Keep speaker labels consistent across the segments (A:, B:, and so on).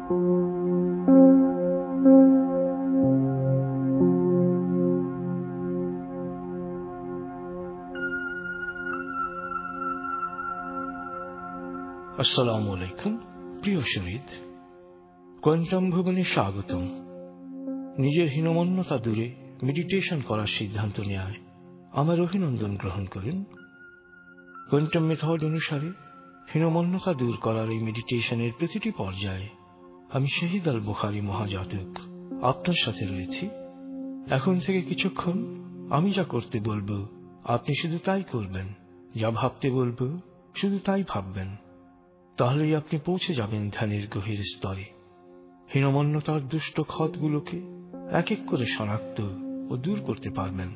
A: আসসালামু আলাইকুম প্রিয় শহীদ, কোয়ান্টাম ভুবনে স্বাগতম। নিজের হীনমন্যতা দূরে মেডিটেশন করার সিদ্ধান্ত নেয় আমার অভিনন্দন গ্রহণ করুন। কোয়ান্টাম মেথড অনুসারে হীনমন্যতা দূর করার এই মেডিটেশনের প্রতিটি পর্যায়ে আমি শহীদ আল বুখারী মহাজাতক আপনার সাথে রয়েছি। এখন থেকে কিছুক্ষণ আমি যা করতে বলবো আপনি শুধু তাই করবেন, যা ভাবতে বলবো শুধু তাই ভাববেন। তাহলেই আপনি পৌঁছে যাবেন ধ্যানের গভীর স্তরে। হীনমন্যতার দুষ্ট ক্ষতগুলোকে এক এক করে শনাক্ত ও দূর করতে পারবেন।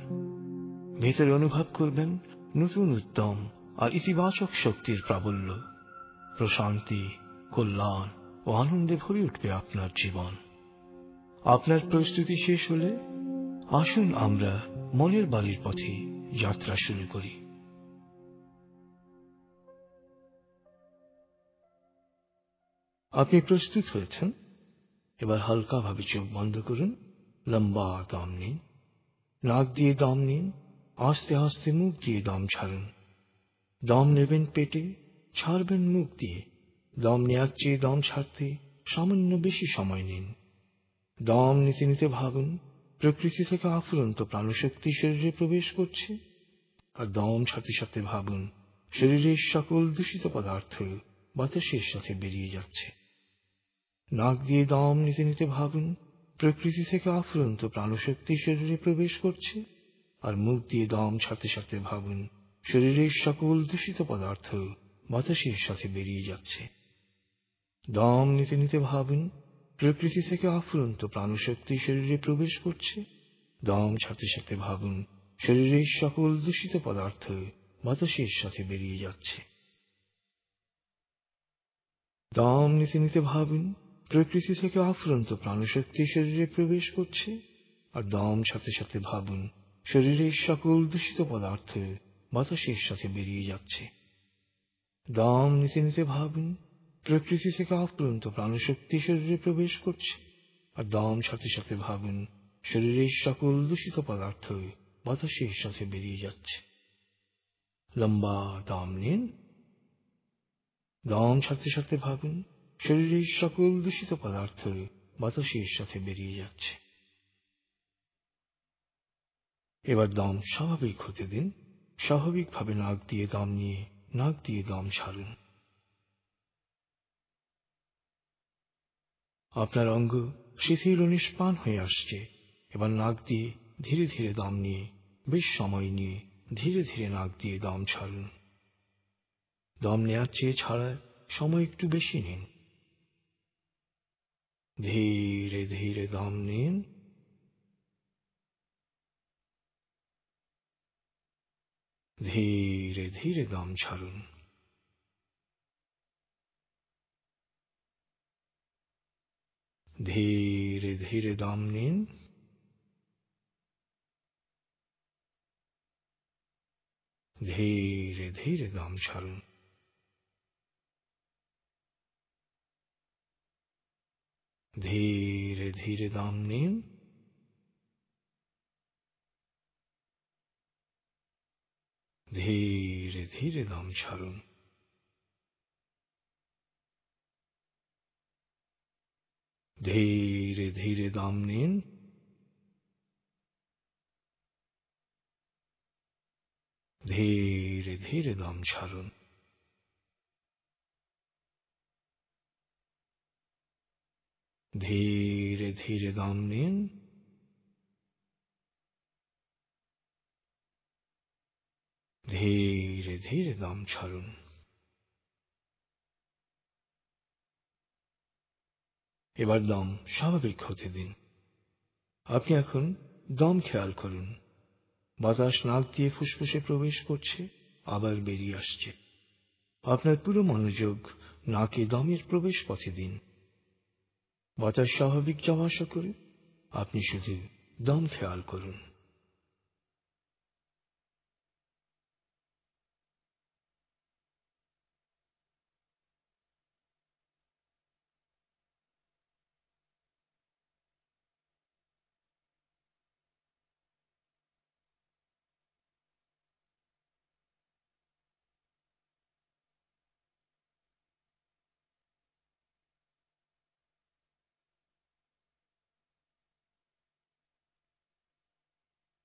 A: ভেতরে অনুভব করবেন নতুন উদ্যম আর ইতিবাচক শক্তির প্রাবল্য। প্রশান্তি, কল্যাণ ও আনন্দে ভরে উঠবে আপনার জীবন। আপনার প্রস্তুতি শেষ হলে আসুন আমরা মনের বাড়ির পথে যাত্রা শুরু করি। আপনি প্রস্তুত হয়েছেন? এবার হালকাভাবে চোখ বন্ধ করুন, লম্বা দম নিন। নাক দিয়ে দম নিন, আস্তে আস্তে মুখ দিয়ে দম ছাড়ুন। দম নেবেন পেটে, ছাড়বেন মুখ দিয়ে। দম নেওয়ার চেয়ে দম ছাড়তে সামান্য বেশি সময় নিন। দম নিতে নিতে ভাবুন প্রকৃতি থেকে আফুরন্ত প্রাণশক্তি শরীরে প্রবেশ করছে, আর দম ছাড়তে ছাড়তে ভাবুন শরীরের সকল দূষিত পদার্থ বাতাসের সাথে বেরিয়ে যাচ্ছে। নাক দিয়ে দম নিতে নিতে ভাবুন প্রকৃতি থেকে আফুরন্ত প্রাণশক্তি শরীরে প্রবেশ করছে, আর মুখ দিয়ে দম ছাড়তে ছাড়তে ভাবুন শরীরের সকল দূষিত পদার্থ বাতাসের সাথে বেরিয়ে যাচ্ছে। দম নিতে নিতে ভাবুন প্রকৃতি থেকে আফুরন্ত প্রাণশক্তি শরীরে প্রবেশ করছে, দম ছাড়তে ছাড়তে ভাবুন শরীরের সকল দূষিত পদার্থ বাতাসের সাথে বেরিয়ে যাচ্ছে। দম নিতে নিতে ভাবুন প্রকৃতি থেকে আফুরন্ত প্রাণশক্তি শরীরে প্রবেশ করছে, আর দম ছাড়তে ছাড়তে ভাবুন শরীরের সকল দূষিত পদার্থ বাতাসের সাথে বেরিয়ে যাচ্ছে। দম নিতে নিতে ভাবুন প্রকৃতি থেকে আফুরন্ত প্রাণশক্তি শরীরে প্রবেশ করছে, আর দম ছাড়তে ছাড়তে ভাবুন শরীরের সকল দূষিত পদার্থ বাতাসের সাথে বেরিয়ে যাচ্ছে। লম্বা দম নিন। দম ছাড়তে ছাড়তে ভাবুন শরীরের সকল দূষিত পদার্থ বাতাসের সাথে বেরিয়ে যাচ্ছে। এবার দম স্বাভাবিক হতে দিন। স্বাভাবিকভাবে নাক দিয়ে দম নিয়ে নাক দিয়ে দম ছাড়ুন। আপনার অঙ্গ শিথিল ও নিষ্প্রাণ হয়ে আসছে। এবার নাক দিয়ে ধীরে ধীরে দম নিয়ে বেশ সময় নিয়ে ধীরে ধীরে নাক দিয়ে দম ছাড়ুন। দম নেওয়ার চেয়ে ছাড়ার সময় একটু বেশি নিন। ধীরে ধীরে দম নিন। ধীরে ধীরে দম ছাড়ুন। ধীরে ধীরে দম নিন। ধীরে ধীরে দম ছাড়ুন। ধীরে ধীরে দম নিন। ধীরে ধীরে দম ছাড়ুন। ধীরে ধীরে দম নিন। ধীরে ধীরে দম ছাড়ুন। ধীরে ধীরে দম নিন। ধীরে ধীরে দম ছাড়ুন। এবার দম স্বাভাবিক হতে দিন। আপনি এখন দম খেয়াল করুন। বাতাস নাক দিয়ে ফুসফুসে প্রবেশ করছে, আবার বেরিয়ে আসছে। আপনার পুরো মনোযোগ নাকে দমের প্রবেশ পথে দিন। বাতাস স্বাভাবিক যাওয়া আসা করে আপনি শুধু দম খেয়াল করুন।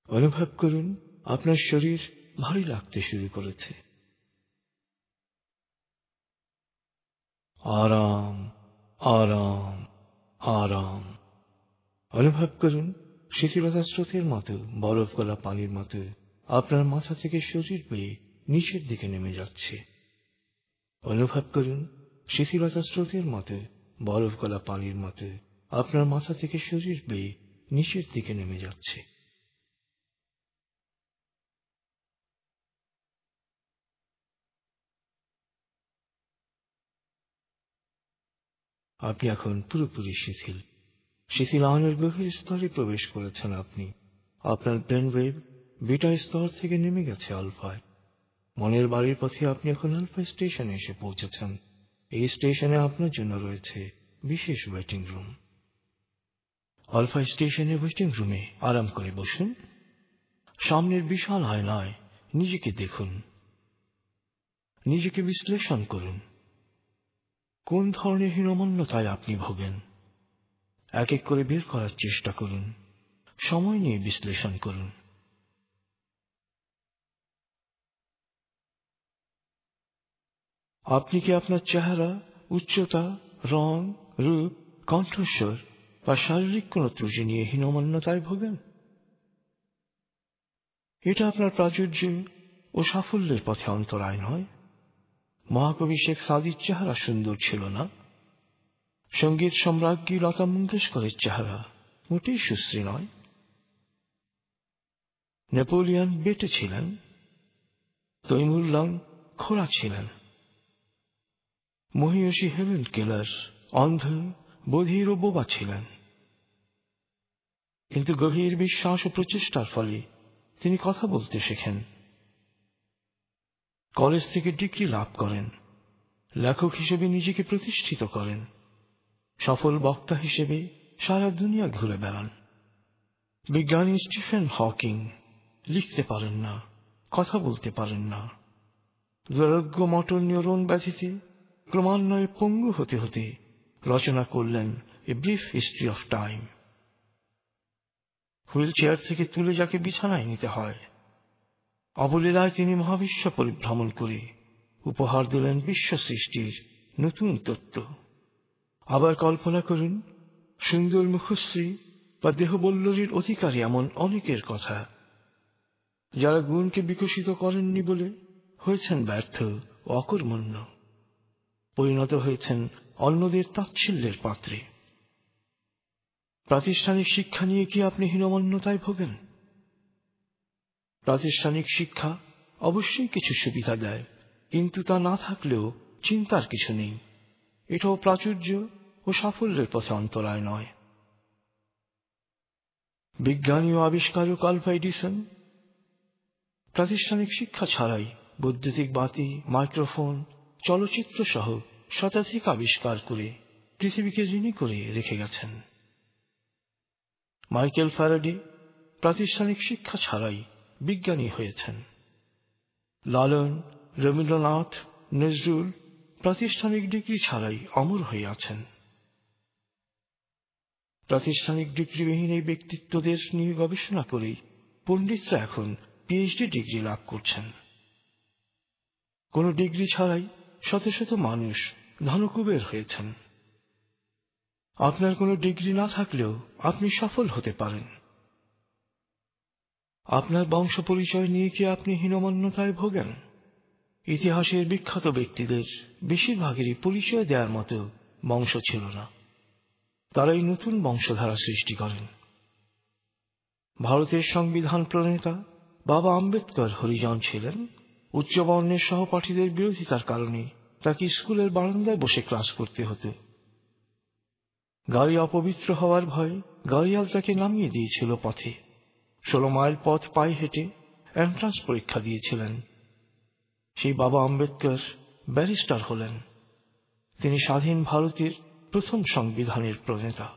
A: অনুভব করুন আপনার শরীর ভারী লাগতে শুরু করেছে। আরাম, আরাম, আরাম। অনুভব করুন শিথিলতা স্রোতের মতো, বরফ গলা পানির মতো আপনার মাথা থেকে শরীর বেয়ে নিচের দিকে নেমে যাচ্ছে। অনুভব করুন শিথিলতা স্রোতের মতো, বরফ গলা পানির মতো আপনার মাথা থেকে শরীর বেয়ে নিচের দিকে নেমে যাচ্ছে। আপনি এখন পুরোপুরি শিথিল। শিথিলায়নের গভীর স্তরে প্রবেশ করেছেন আপনি। আপনার ব্রেন ওয়েভ বিটা স্তর থেকে নেমে গেছে আলফায়। মনের বাড়ির পথে আপনি এখন আলফা স্টেশনে এসে পৌঁছেছেন। এই স্টেশনে আপনার জন্য রয়েছে বিশেষ ওয়েটিং রুম। আলফা স্টেশনের ওয়েটিং রুমে আরাম করে বসুন। সামনের বিশাল আয়নায় নিজেকে দেখুন, নিজেকে বিশ্লেষণ করুন। কোন ধরনের হীনমন্যতায় আপনি ভোগেন এক এক করে বের করার চেষ্টা করুন। সময় নিয়ে বিশ্লেষণ করুন। আপনি কি আপনার চেহারা, উচ্চতা, রং, রূপ, কণ্ঠস্বর বা শারীরিক কোনো ত্রুটি নিয়ে হীনমন্যতায় ভোগেন? এটা আপনার প্রাচুর্য ও সাফল্যের পথে অন্তরায় নয়। মহাকবি শেখ সাদির চেহারা সুন্দর ছিল না। সঙ্গীত সম্রাজ্ঞী লতা মঙ্গেশকরের চেহারা মোটেই সুশ্রী নয়। নেপোলিয়ন বেটে ছিলেন, তৈমুর লং খোড়া ছিলেন। মহিয়সী হেলেন কেলার অন্ধ, বধির ও বোবা ছিলেন। কিন্তু গভীর বিশ্বাস ও প্রচেষ্টার ফলে তিনি কথা বলতে শেখেন। কলেজ থেকে ডিগ্রি লাভ করেন, লেখক হিসেবে নিজেকে প্রতিষ্ঠিত করেন, সফল বক্তা হিসেবে সারা দুনিয়া ঘুরে বেড়ান। বিজ্ঞানী স্টিফেন হকিং লিখতে পারেন না, কথা বলতে পারেন না। দুরারোগ্য মোটর নিউরন ব্যাধিতে ক্রমান্বয়ে পঙ্গু হতে হতে রচনা করলেন a brief history of time. Wheel chair থেকে তুলে যাকে বিছানায় নিতে হয়, অবলীলায় তিনি মহাবিশ্ব পরিভ্রমণ করে উপহার দিলেন বিশ্ব সৃষ্টির নতুন তত্ত্ব। আবার কল্পনা করুন সুন্দর মুখশ্রী বা দেহবল্লরীর অধিকারী এমন অনেকের কথা, যারা গুণকে বিকশিত করেননি বলে হয়েছেন ব্যর্থ ও অকর্মণ্য, পরিণত হয়েছেন অন্যদের তাচ্ছিল্যের পাত্রে। প্রাতিষ্ঠানিক শিক্ষা নিয়ে কি আপনি হীনমন্যতায় ভোগেন? প্রাতিষ্ঠানিক শিক্ষা অবশ্যই কিছু সুবিধা দেয়, কিন্তু তা না থাকলেও চিন্তার কিছু নেই। এটাও প্রাচুর্য ও সাফল্যের পথে অন্তরায় নয়। বিজ্ঞানী ও আবিষ্কারক আলভা এডিসন প্রাতিষ্ঠানিক শিক্ষা ছাড়াই বৈদ্যুতিক বাতি, মাইক্রোফোন, চলচ্চিত্র সহ শতাধিক আবিষ্কার করে পৃথিবীকে ঋণী করে রেখে গেছেন। মাইকেল ফ্যারাডে প্রাতিষ্ঠানিক শিক্ষা ছাড়াই বিজ্ঞানী হয়েছেন। লালন, রবীন্দ্রনাথ, নজরুল প্রাতিষ্ঠানিক ডিগ্রি ছাড়াই অমর হয়ে আছেন। প্রাতিষ্ঠানিক ডিগ্রিবিহীন এই ব্যক্তিত্বদের নিয়ে গবেষণা করেই পণ্ডিতরা এখন পিএইচডি ডিগ্রি লাভ করছেন। কোনো ডিগ্রি ছাড়াই শত শত মানুষ ধনকুবের হয়েছেন। আপনার কোনো ডিগ্রি না থাকলেও আপনি সফল হতে পারেন। আপনার বংশ পরিচয় নিয়ে কি আপনি হীনমন্যতায় ভোগেন? ইতিহাসের বিখ্যাত ব্যক্তিদের বেশিরভাগেরই পরিচয় দেওয়ার মতো বংশ ছিল না। তারাই নতুন বংশধারা সৃষ্টি করেন। ভারতের সংবিধান প্রণেতা বাবা আম্বেদকর হরিজন ছিলেন। উচ্চবর্ণের সহপাঠীদের বিরোধিতার কারণে তাকে স্কুলের বারান্দায় বসে ক্লাস করতে হতো। গাড়ি অপবিত্র হওয়ার ভয়ে গাড়িয়াল তাকে নামিয়ে দিয়েছিল পথে। 16 মাইল পথ পায়ে হেঁটে এন্ট্রান্স পরীক্ষা দিয়েছিলেন। সেই বাবা আম্বেদকর ব্যারিস্টার হলেন। তিনি স্বাধীন ভারতের প্রথম সংবিধানের প্রণেতা।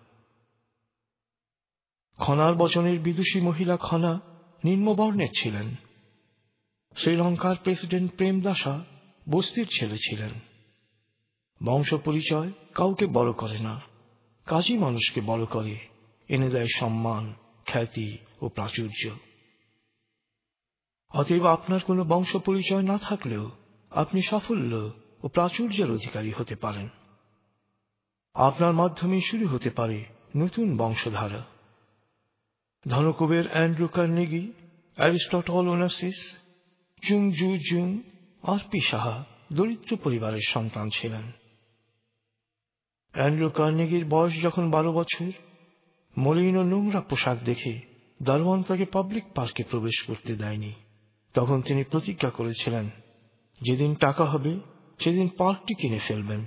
A: খনার বচনের বিদুষী মহিলা খনা নিম্নবর্ণের ছিলেন। শ্রীলঙ্কার প্রেসিডেন্ট প্রেমদাসা বস্তির ছেলে ছিলেন। বংশ পরিচয় কাউকে বড় করে না, কাজী মানুষকে বড় করে, এনে দেয় সম্মান, খ্যাতি ও প্রাচুর্য। অতএব আপনার কোনো বংশ পরিচয় না থাকলেও আপনি সাফল্য ও প্রাচুর্যের অধিকারী হতে পারেন। আপনার মাধ্যমে শুরু হতে পারে নতুন বংশধারা। ধনকুবের অ্যান্ড্রু কার্নেগি, অ্যারিস্টটল ওনাসিস, চুং জু জুং, আর পি সাহা দরিদ্র পরিবারের সন্তান ছিলেন। অ্যান্ড্রু কার্নেগির বয়স যখন 12 বছর, মলিন ও নোংরা পোশাক দেখে দারোয়ান তাকে পাবলিক পার্কে প্রবেশ করতে দেয়নি। তখন তিনি প্রতিজ্ঞা করেছিলেন, যেদিন টাকা হবে সেদিন পার্কটি কিনে ফেলবেন।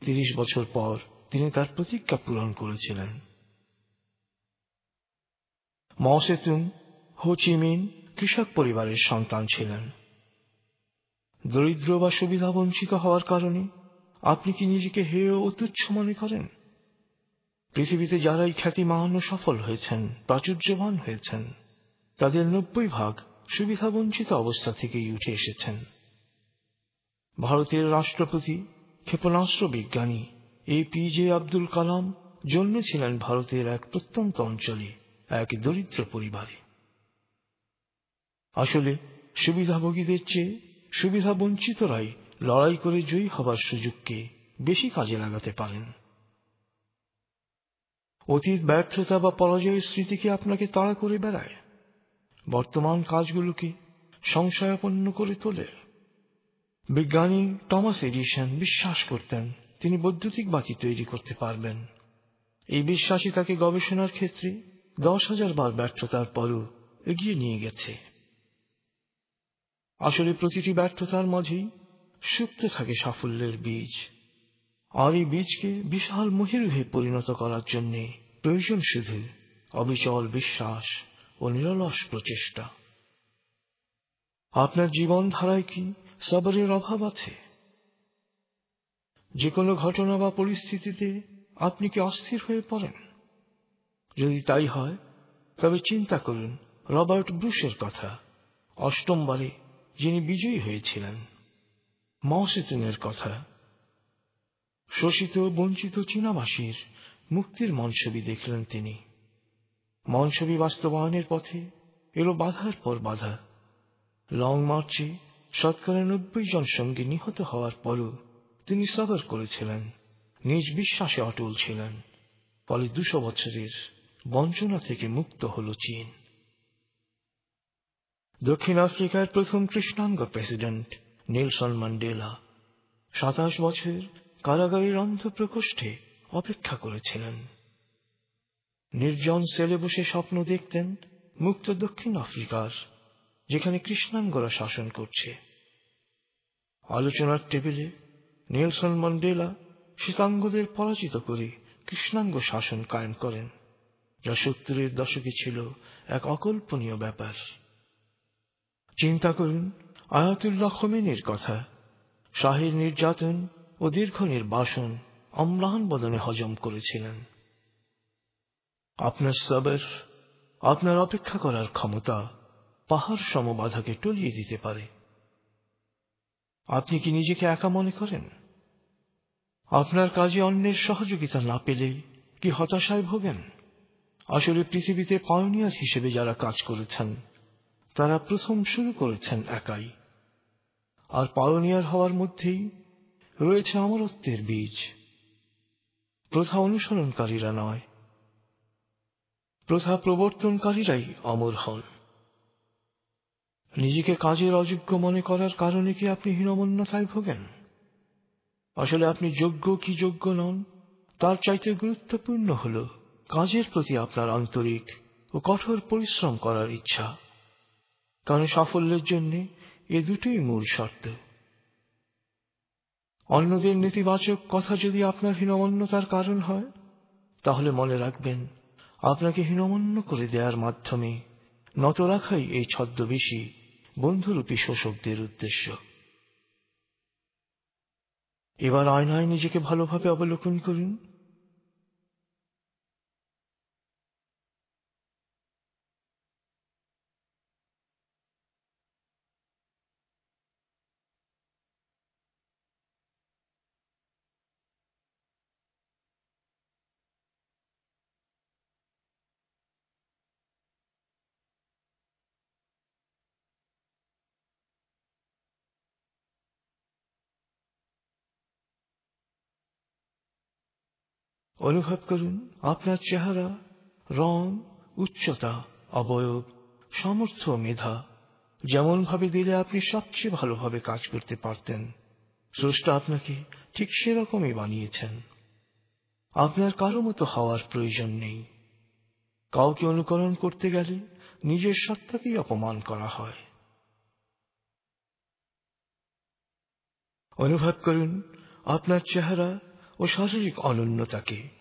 A: 30 বছর পর তিনি তার প্রতিজ্ঞা পূরণ করেছিলেন। মাও সেতুং, হো চি মিন কৃষক পরিবারের সন্তান ছিলেন। দরিদ্র বা সুবিধা বঞ্চিত হওয়ার কারণে আপনি কি নিজেকে হেয় ও তুচ্ছ মনে করেন? পৃথিবীতে যারাই খ্যাতিমান ও সফল হয়েছেন, প্রাচুর্যবান হয়েছেন, তাদের 90% সুবিধা বঞ্চিত অবস্থা থেকেই উঠে এসেছেন। ভারতের রাষ্ট্রপতি, ক্ষেপণাস্ত্র বিজ্ঞানী APJ আব্দুল কালাম জন্মেছিলেন ভারতের এক প্রত্যন্ত অঞ্চলে, এক দরিদ্র পরিবারে। আসলে সুবিধাভোগীদের চেয়ে সুবিধা বঞ্চিতরাই লড়াই করে জয়ী হবার সুযোগকে বেশি কাজে লাগাতে পারেন। অতীত ব্যর্থতা বা পরাজয়ের স্মৃতিকে আপনাকে তাড়া করে বেড়ায়, বর্তমান কাজগুলোকে সংশয়াপন্ন করে তোলে। বিজ্ঞানী টমাস এডিসন বিশ্বাস করতেন তিনি বৈদ্যুতিক বাতি তৈরি করতে পারবেন। এই বিশ্বাসই তাকে গবেষণার ক্ষেত্রে 10,000 বার ব্যর্থতার পরও এগিয়ে নিয়ে গেছে। আসলে প্রতিটি ব্যর্থতার মাঝেই সুপ্ত থাকে সাফল্যের বীজ, আর এই বীজকে বিশাল মহিরুহে পরিণত করার জন্য প্রয়োজন শুধু অবিচল বিশ্বাস ও নিরলস প্রচেষ্টা। আপনার জীবনধারায় কি সবরের অভাব আছে? যে কোনো ঘটনা বা পরিস্থিতিতে আপনি কি অস্থির হয়ে পড়েন? যদি তাই হয়, তবে চিন্তা করুন রবার্ট ব্রুশের কথা, 8ম বারে যিনি বিজয়ী হয়েছিলেন। মাও সেতুংয়ের কথা, শোষিত বঞ্চিত চীনাবাসীর মুক্তির মনছবি দেখলেন তিনি। মনছবি বাস্তবায়নের পথে এলো বাধার পর বাধা। লং মার্চে 90% জন সঙ্গী নিহত হওয়ার পরও তিনি সবর করেছিলেন, নিজ বিশ্বাসে অটল ছিলেন। ফলে 200 বছরের বঞ্চনা থেকে মুক্ত হল চীন। দক্ষিণ আফ্রিকার প্রথম কৃষ্ণাঙ্গ প্রেসিডেন্ট নেলসন ম্যান্ডেলা 27 বছর কারাগারের অন্ধ প্রকোষ্ঠে অপেক্ষা করেছিলেন। নির্জন সেলে বসে স্বপ্ন দেখতেন মুক্ত দক্ষিণ আফ্রিকার, যেখানে কৃষ্ণাঙ্গরা শাসন করছে। আলোচনার টেবিলে নেলসন ম্যান্ডেলা শ্বেতাঙ্গদের পরাজিত করে কৃষ্ণাঙ্গ শাসন কায়েম করেন, যা 70-এর দশকে ছিল এক অকল্পনীয় ব্যাপার। চিন্তা করুন আয়াতুল্লাহ খোমেনির কথা, শাহের নির্যাতন ও দীর্ঘ নির্বাসন অম্লান বদনে হজম করেছিলেন। আপনার সবর, আপনার অপেক্ষা করার ক্ষমতা পাহাড় সম বাধাকে টলিয়ে দিতে পারে। আপনি কি নিজেকে একা মনে করেন? আপনার কাজে অন্যের সহযোগিতা না পেলে কি হতাশায় ভোগেন? আসলে পৃথিবীতে পায়োনিয়ার হিসেবে যারা কাজ করেছেন, তারা প্রথম শুরু করেছেন একাই। আর পায়োনিয়ার হওয়ার মধ্যেই রয়েছে অমরত্বের বীজ। প্রথা অনুসরণকারীরা নয়, প্রথা প্রবর্তনকারীরাই অমর হন। নিজেকে কাজের অযোগ্য মনে করার কারণে কি আপনি হীনমন্যতায় ভোগেন? আসলে আপনি যোগ্য কি যোগ্য নন, তার চাইতে গুরুত্বপূর্ণ হল কাজের প্রতি আপনার আন্তরিক ও কঠোর পরিশ্রম করার ইচ্ছা। কারণ সাফল্যের জন্য এ দুটোই মূল শর্ত। অন্যদের নেতিবাচক কথা যদি আপনার হীনমন্যতার কারণ হয়, তাহলে মনে রাখবেন আপনাকে হীনমন্য করে দেওয়ার মাধ্যমে নত রাখাই এই ছদ্মবেশী বন্ধুরূপী শোষকদের উদ্দেশ্য। এবার আয়নায় নিজেকে ভালোভাবে অবলোকন করুন। অনুভব করুন আপনার চেহারা, রং, উচ্চতা, অবয়ব, সামর্থ্য ও মেধা যেমন ভাবে দিলে আপনি সবচেয়ে ভালোভাবে কাজ করতে পারতেন, স্রষ্টা আপনাকে ঠিক সেরকমই বানিয়েছেন। আপনার কারো মতো হওয়ার প্রয়োজন নেই। কাউকে অনুকরণ করতে গেলে নিজের সত্তাকেই অপমান করা হয়। অনুভব করুন আপনার চেহারা ও শারীরিক অনন্যতাকে।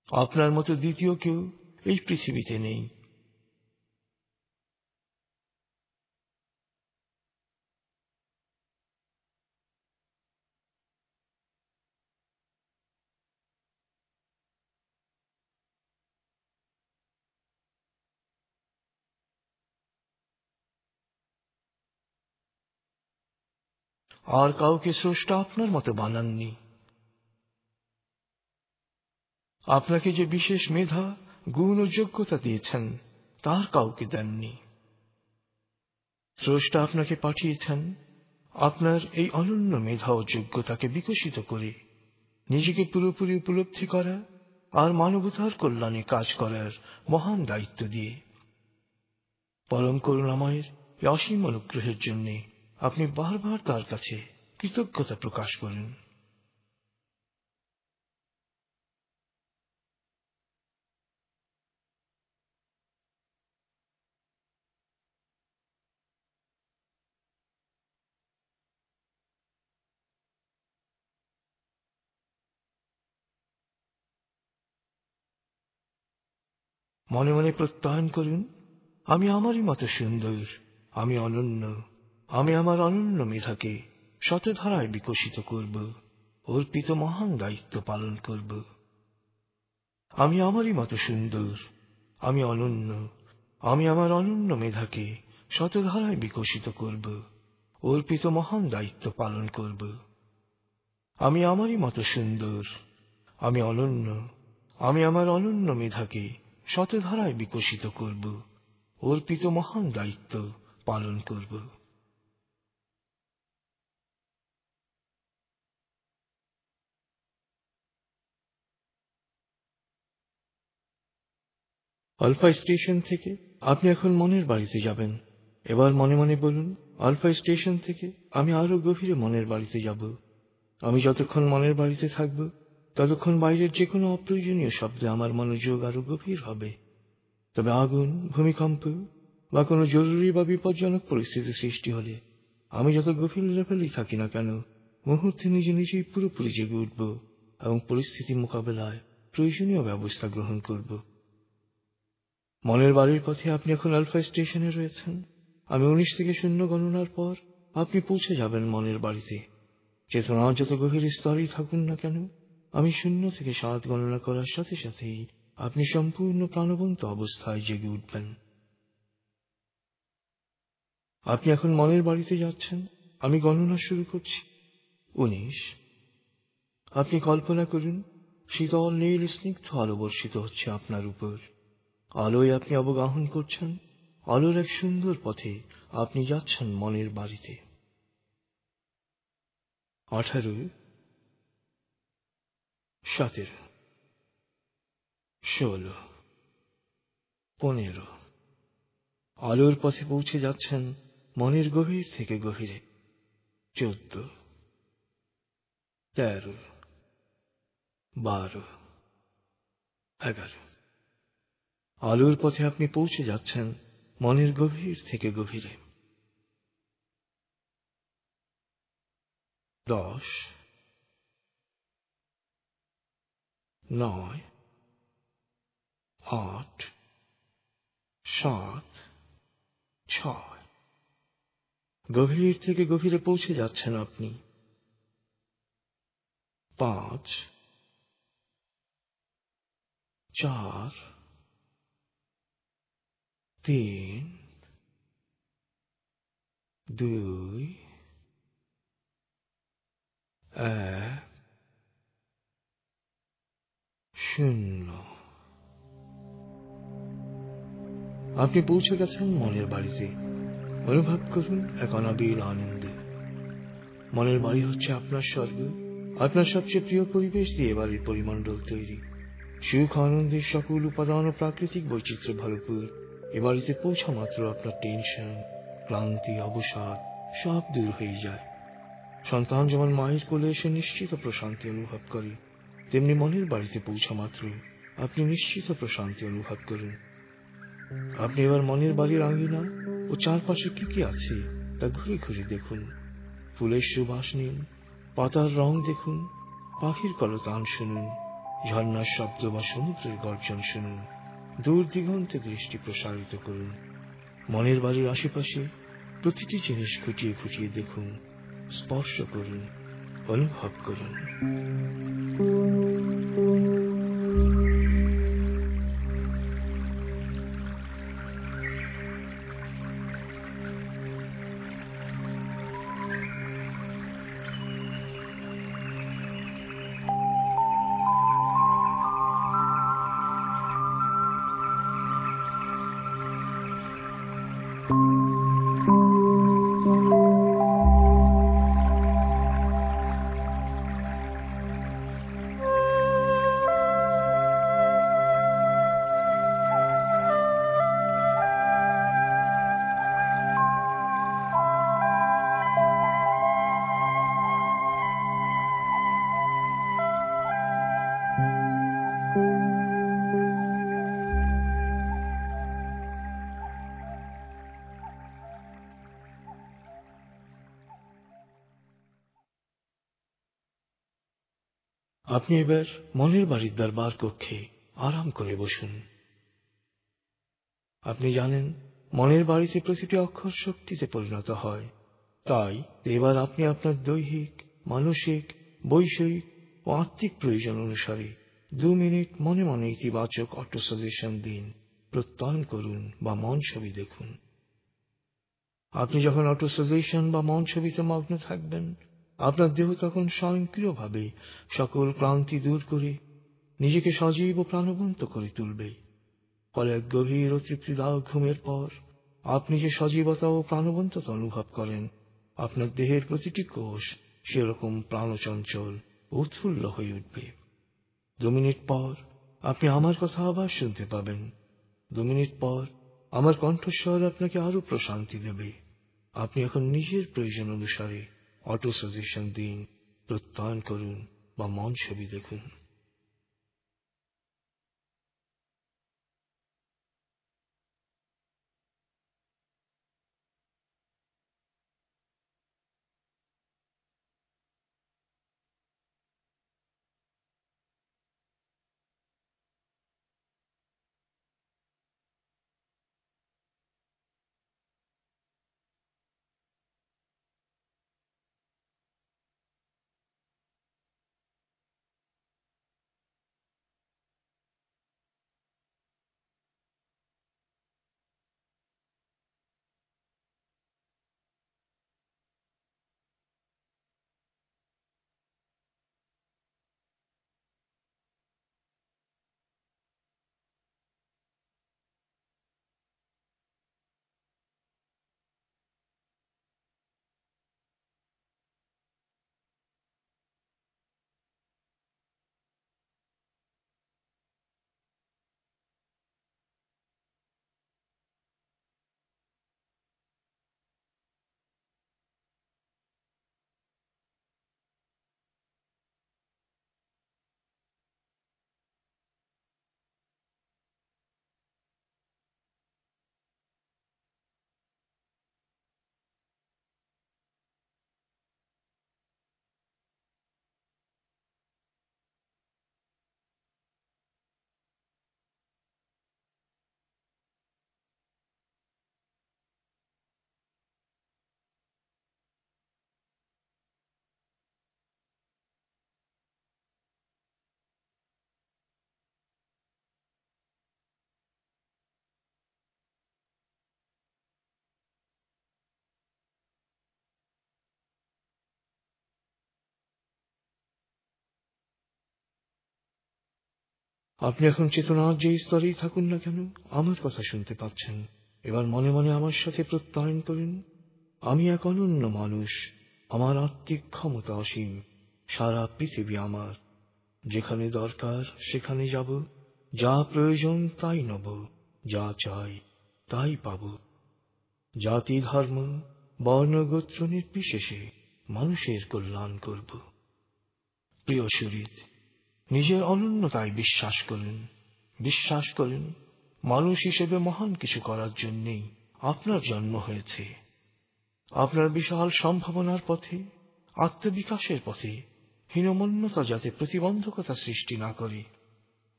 A: আপনার মতো দ্বিতীয় কেউ এই পৃথিবীতে নেই। আর কাউকে স্রষ্টা আপনার মতো বানাননি। আপনাকে যে বিশেষ মেধা, গুণ ও যোগ্যতা দিয়েছেন তার কাউকে দেননি। স্রষ্টা আপনাকে পাঠিয়েছেন আপনার এই অনন্য মেধা ও যোগ্যতাকে বিকশিত করে নিজেকে পুরোপুরি উপলব্ধি করা আর মানবতার কল্যাণে কাজ করার মহান দায়িত্ব দিয়ে। পরম করুণাময়ের এই অসীম অনুগ্রহের জন্য আপনি বারবার তার কাছে কৃতজ্ঞতা প্রকাশ করেন। মনে মনে প্রত্যয়ন করুন, আমি আমারই মতো সুন্দর, আমি অনন্য, আমি আমার অনন্য মেধাকে শতধারায় বিকশিত করব, অর্পিত মহান দায়িত্ব পালন করব। আমি আমারই মতো সুন্দর, আমি অনন্য, আমি আমার অনন্য মেধাকে শতধারায় বিকশিত করব, অর্পিত মহান দায়িত্ব পালন করব। আমি আমারই মতো সুন্দর, আমি অনন্য, আমি আমার অনন্য মেধাকে শতধারায় বিকশিত করব, অর্পিত মহান দায়িত্ব পালন করব। আলফা স্টেশন থেকে আপনি এখন মনের বাড়িতে যাবেন। এবার মনে মনে বলুন, আলফা স্টেশন থেকে আমি আরো গভীরে মনের বাড়িতে যাব। আমি যতক্ষণ মনের বাড়িতে থাকব ততক্ষণ বাইরের যে কোনো অপ্রয়োজনীয় শব্দে আমার মনোযোগ আরো গভীর হবে। তবে আগুন, ভূমিকম্প বা কোনো জরুরি বা বিপজ্জনক পরিস্থিতি সৃষ্টি হলে আমি যত গভীর লেভেলেই থাকি না কেন, মুহূর্তে নিজে নিজেই পুরোপুরি জেগে উঠব এবং পরিস্থিতি মোকাবেলায় প্রয়োজনীয় ব্যবস্থা গ্রহণ করব। মনের বাড়ির পথে আপনি এখন আলফা স্টেশনে রয়েছেন। আমি 19 থেকে 0 গণনার পর আপনি পৌঁছে যাবেন মনের বাড়িতে। চেতনা যত গভীর স্তরেই থাকুন না কেন, আমি 0 থেকে 7 গণনা করার সাথে সাথেই আপনি সম্পূর্ণ প্রাণবন্ত অবস্থায় জেগে উঠবেন। আপনি এখন মনের বাড়িতে যাচ্ছেন। আমি গণনা শুরু করছি। 19। আপনি কল্পনা করুন শীতল নীল স্নিগ্ধ আলো বর্ষিত হচ্ছে আপনার উপর। আলোয় আপনি অবগাহন করছেন। আলোর এক সুন্দর পথে আপনি যাচ্ছেন মনের বাড়িতে। 18, 17, 16, 15। আলোর পথে পৌঁছে যাচ্ছেন মনের গভীর থেকে গভীরে। 14, 13, 12, 11। আলোর পথে আপনি পৌঁছে যাচ্ছেন মনের গভীর থেকে গভীরে। 10, 9, 8, 7, 6। গভীর থেকে গভীরে পৌঁছে যাচ্ছেন আপনি। 5, 4, 3, 2, 1, 0। আপনি পৌঁছে গেছেন মনের বাড়িতে। অনুভব করুন এক অনাবিল আনন্দে। মনের বাড়ি হচ্ছে আপনার স্বর্গ। আপনার সবচেয়ে প্রিয় পরিবেশ দিয়ে বাড়ির পরিমণ্ডল তৈরি। সুখ আনন্দের সকল উপাদান ও প্রাকৃতিক বৈচিত্র্য ভরপুর। এ বাড়িতে পৌঁছা মাত্র আপনার টেনশন, ক্লান্তি, অবসাদ সব দূর হয়ে যায়। সন্তান যেমন মায়ের কোলে এসে নিশ্চিত প্রশান্তি অনুভব করে, তেমনি মনের বাড়িতে পৌঁছা মাত্র আপনি নিশ্চিত প্রশান্তি অনুভব করেন। আপনি এবার মনের বাড়ির আঙ্গিনা ও চারপাশে কি কি আছে তা ঘুরে ঘুরে দেখুন। ফুলের সুবাস নিন, পাতার রং দেখুন, পাখির কলতান শুনুন, ঝর্ণার শব্দ বা সমুদ্রের গর্জন শুনুন। দূর দিগন্তে দৃষ্টি প্রসারিত করুন। মনের বাড়ির আশেপাশে প্রতিটি জিনিস খুঁটিয়ে খুঁটিয়ে দেখুন, স্পর্শ করুন, অনুভব করুন। আপনি এবার মনের বাড়ির দরবার কক্ষে আরাম করে বসুন। আপনি জানেন মনের বাড়িতে প্রতিটি অক্ষর শক্তিতে পরিণত হয়। তাই এবার আপনি আপনার দৈহিক, মানসিক, বৈষয়িক ও আত্মিক প্রয়োজন অনুসারে 2 মিনিট মনে মনে ইতিবাচক অটো সাজেশন দিন, প্রত্যয়ন করুন বা মন ছবি দেখুন। আপনি যখন অটো সাজেশন বা মন ছবিতে মগ্ন থাকবেন, আপনার দেহ তখন স্বয়ংক্রিয়ভাবে সকল ক্লান্তি দূর করে নিজেকে সজীব ও প্রাণবন্ত করে তুলবে। ফলে এক গভীর ও তৃপ্তিদায়ক ঘুমের পর আপনি যে সজীবতা ও প্রাণবন্ততা অনুভব করেন, আপনার দেহের প্রতিটি কোষ সেরকম প্রাণচঞ্চল উৎফুল্ল হয়ে উঠবে। 2 মিনিট পর আপনি আমার কথা আবার শুনতে পাবেন। 2 মিনিট পর আমার কণ্ঠস্বর আপনাকে আরো প্রশান্তি দেবে। আপনি এখন নিজের প্রয়োজন অনুসারে অটো সাজেশন দিন, প্রত্যয়ন করুন বা মন ছবি দেখুন। আপনি এখন চেতনার যে স্তরেই থাকুন না কেন, আমার কথা শুনতে পাচ্ছেন। এবার মনে মনে আমার সাথে প্রত্যয়ন করুন, আমি এক অনন্য মানুষ, আমার আত্মিক ক্ষমতা অসীম, সারা পৃথিবী আমার। যেখানে দরকার সেখানে যাব, যা প্রয়োজন তাই নেব, যা চাই তাই পাব। জাতি ধর্ম বর্ণ গোত্র নির্বিশেষে মানুষের কল্যাণ করব। প্রিয় শরীর, নিজের অনন্যতায় বিশ্বাস করুন। বিশ্বাস করুন, মানুষ হিসেবে মহান কিছু করার জন্যেই আপনার জন্ম হয়েছে। আপনার বিশাল সম্ভাবনার পথে, আত্মবিকাশের পথে হীনমন্যতা যাতে প্রতিবন্ধকতা সৃষ্টি না করে,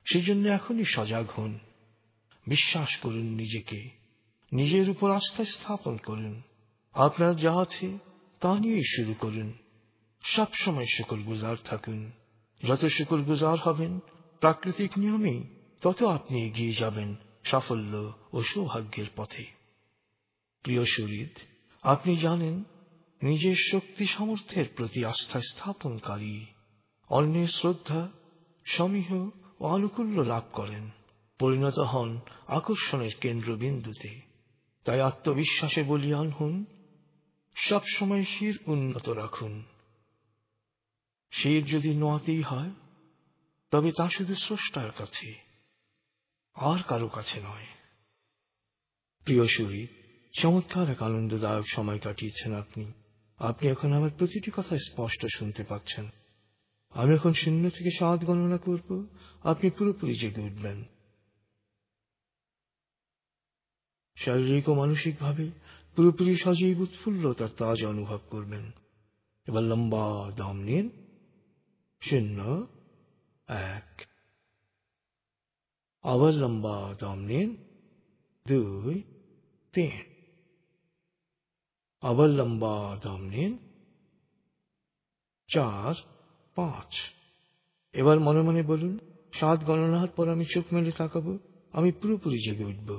A: সেজন্য এখনই সজাগ হন। বিশ্বাস করুন নিজেকে, নিজের উপর আস্থা স্থাপন করুন। আপনার যা আছে তা নিয়েই শুরু করুন। সবসময় শুকরগুজার থাকুন। যত শুকরগুজার হবেন প্রাকৃতিক নিয়মেই, তত আপনি এগিয়ে যাবেন সাফল্য ও সৌভাগ্যের পথে। প্রিয় শরীর, আপনি জানেন, নিজের শক্তি সামর্থ্যের প্রতি আস্থা স্থাপনকারী অন্যের শ্রদ্ধা, সমীহ ও আনুকূল্য লাভ করেন, পরিণত হন আকর্ষণের কেন্দ্রবিন্দুতে। তাই আত্মবিশ্বাসে বলীয়ান হন, সবসময় শির উন্নত রাখুন। শির যদি নোয়াতেই হয়, তবে তা শুধু স্রষ্টার কাছে, আর কারো কাছে নয়। প্রিয় শরীর, চমৎকার এক আনন্দদায়ক সময় কাটিয়েছেন আপনি। আপনি এখন আমার প্রতিটি কথা স্পষ্ট শুনতে পাচ্ছেন। আমি এখন 0 থেকে 7 গণনা করব, আপনি পুরোপুরি জেগে উঠবেন। শারীরিক ও মানসিকভাবে পুরোপুরি সজীব উৎফুল্লতার তাজ অনুভব করবেন। এবার লম্বা দম নিন। 0, 1। আবার লম্বা দম নিন। 2, 3। আবার লম্বা দম নিন। 4, 5। এবার মনে মনে বলুন, 7 গণনার পর আমি চোখ মেলে তাকাবো, আমি পুরোপুরি জেগে উঠব।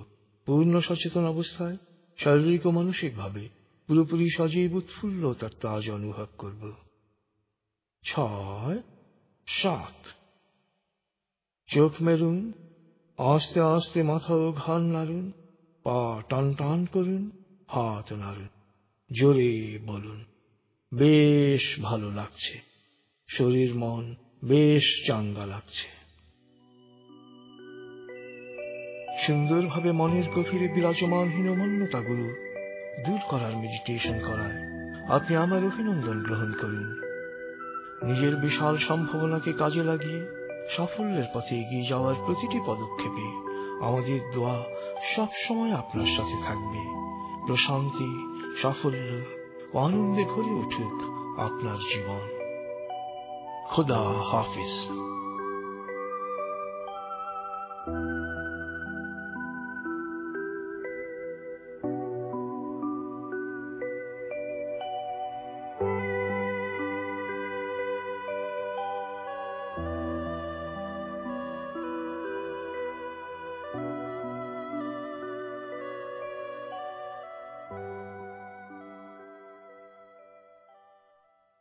A: পূর্ণ সচেতন অবস্থায় শারীরিক ও মানসিকভাবে পুরোপুরি সজীব উৎফুল্লতার তাজ অনুভব করব। 6, 7। চোখ মেলুন, আস্তে আস্তে মাথা ও ঘাড় নাড়ুন, পা টান টান করুন, হাত নাড়ুন, জোরে বলুন, বেশ ভালো লাগছে, শরীর মন বেশ চাঙ্গা লাগছে। সুন্দরভাবে মনের গভীরে বিরাজমান হীনমন্যতাগুলো দূর করার মেডিটেশন করায় আপনি আমার অভিনন্দন গ্রহণ করুন। নিজের বিশাল সম্ভাবনাকে কাজে লাগিয়ে সাফল্যের পথে এগিয়ে যাওয়ার প্রতিটি পদক্ষেপে আমাদের দোয়া সব সময় আপনার সাথে থাকবে। প্রশান্তি, সাফল্য ও আনন্দে ভরে উঠুক আপনার জীবন। খোদা হাফিজ।